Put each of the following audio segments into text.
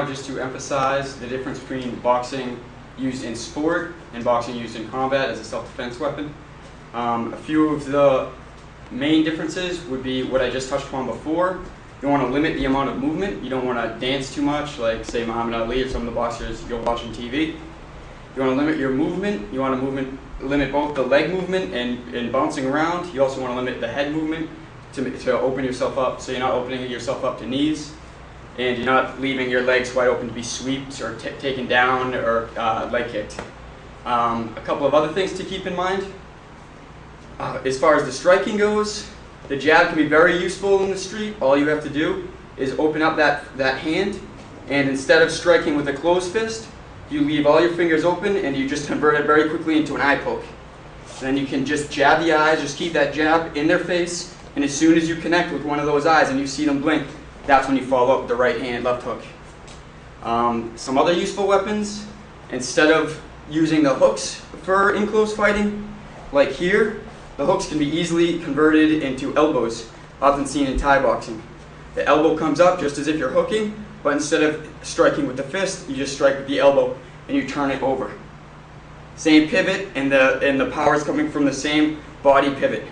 now just to emphasize the difference between boxing used in sport and boxing used in combat as a self-defense weapon. A few of the main differences would be what I just touched upon before. You want to limit the amount of movement. You don't want to dance too much, like say Muhammad Ali or some of the boxers you'll watch on TV. You want to limit your movement. You want to limit both the leg movement and bouncing around. You also want to limit the head movement to open yourself up, so you're not opening yourself up to knees, and you're not leaving your legs wide open to be sweeped or taken down or leg kicked. A couple of other things to keep in mind. As far as the striking goes, the jab can be very useful in the street. All you have to do is open up that hand, and instead of striking with a closed fist, you leave all your fingers open and you just convert it very quickly into an eye poke. And then you can just jab the eyes, just keep that jab in their face, and as soon as you connect with one of those eyes and you see them blink, that's when you follow up with the right hand left hook. Some other useful weapons, instead of using the hooks for in-close fighting, like here, the hooks can be easily converted into elbows, often seen in Thai boxing. The elbow comes up just as if you're hooking, but instead of striking with the fist, you just strike with the elbow and you turn it over. Same pivot, and the power is coming from the same body pivot.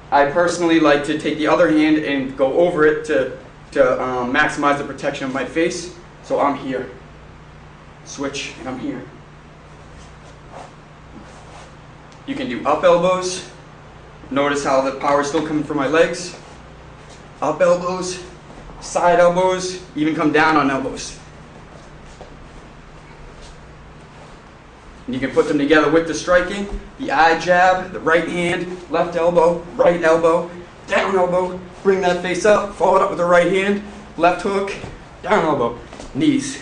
I personally like to take the other hand and go over it to maximize the protection of my face. So I'm here. Switch, and I'm here. You can do up elbows. Notice how the power is still coming from my legs. Up elbows, side elbows, even come down on elbows. And you can put them together with the striking, the eye jab, the right hand, left elbow, right elbow, down elbow, bring that face up, follow it up with the right hand, left hook, down elbow, knees.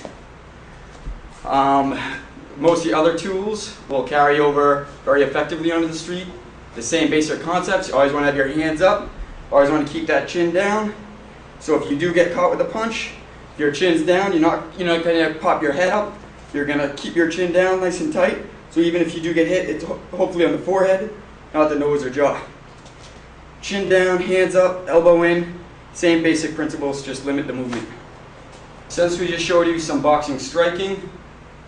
Most of the other tools will carry over very effectively onto the street. The same basic concepts. You always want to have your hands up, always want to keep that chin down. So if you do get caught with a punch, if your chin's down, you're not going to pop your head up. You're going to keep your chin down nice and tight. So even if you do get hit, it's hopefully on the forehead, not the nose or jaw. Chin down, hands up, elbow in. Same basic principles, just limit the movement. Since we just showed you some boxing striking,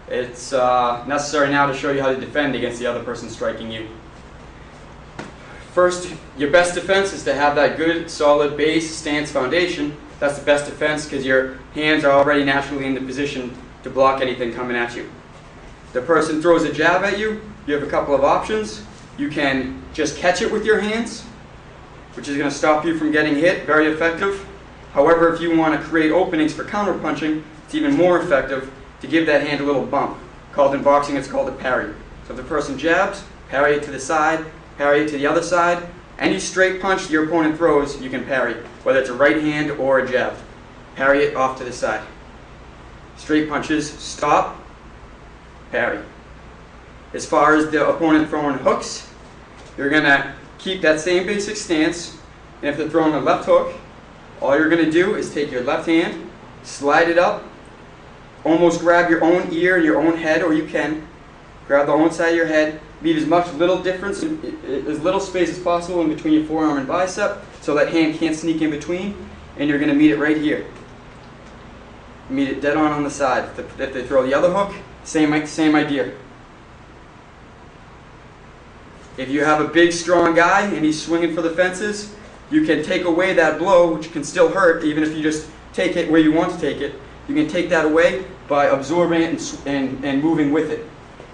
it's necessary now to show you how to defend against the other person striking you. First, your best defense is to have that good, solid base stance foundation. That's the best defense because your hands are already naturally in the position to block anything coming at you. The person throws a jab at you, you have a couple of options. You can just catch it with your hands, which is going to stop you from getting hit, very effective. However, if you want to create openings for counterpunching, it's even more effective to give that hand a little bump. In boxing, it's called a parry. So if the person jabs, parry it to the side, parry it to the other side. Any straight punch your opponent throws, you can parry, whether it's a right hand or a jab. Parry it off to the side. Straight punches, stop, parry. As far as the opponent throwing hooks, you're going to keep that same basic stance, and if they're throwing a left hook, all you're going to do is take your left hand, slide it up, almost grab your own ear, your own head, or you can grab the own side of your head, leave as much little difference, as little space as possible in between your forearm and bicep, so that hand can't sneak in between, and you're going to meet it right here. Meet it dead on the side. If they throw the other hook, same idea. If you have a big, strong guy and he's swinging for the fences, you can take away that blow, which can still hurt, even if you just take it where you want to take it. You can take that away by absorbing it and moving with it.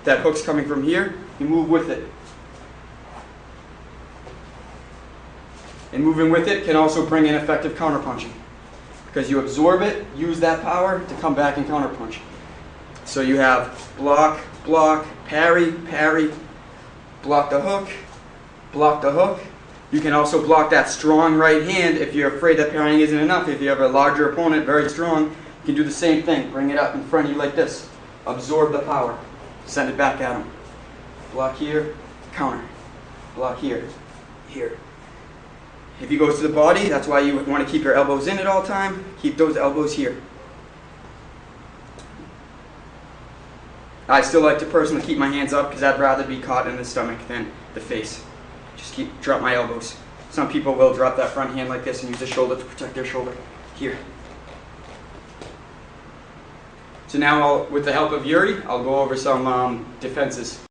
That hook's coming from here, you move with it. And moving with it can also bring in effective counterpunching, because you absorb it, use that power to come back and counterpunch. So you have block, block, parry, parry, block the hook, block the hook. You can also block that strong right hand if you're afraid that parrying isn't enough. If you have a larger opponent, very strong, you can do the same thing. Bring it up in front of you like this. Absorb the power. Send it back at him. Block here, counter. Block here, here. If he goes to the body, that's why you want to keep your elbows in at all time. Keep those elbows here. I still like to personally keep my hands up because I'd rather be caught in the stomach than the face. Just drop my elbows. Some people will drop that front hand like this and use the shoulder to protect their shoulder. Here. So now, with the help of Yuri, I'll go over some defenses.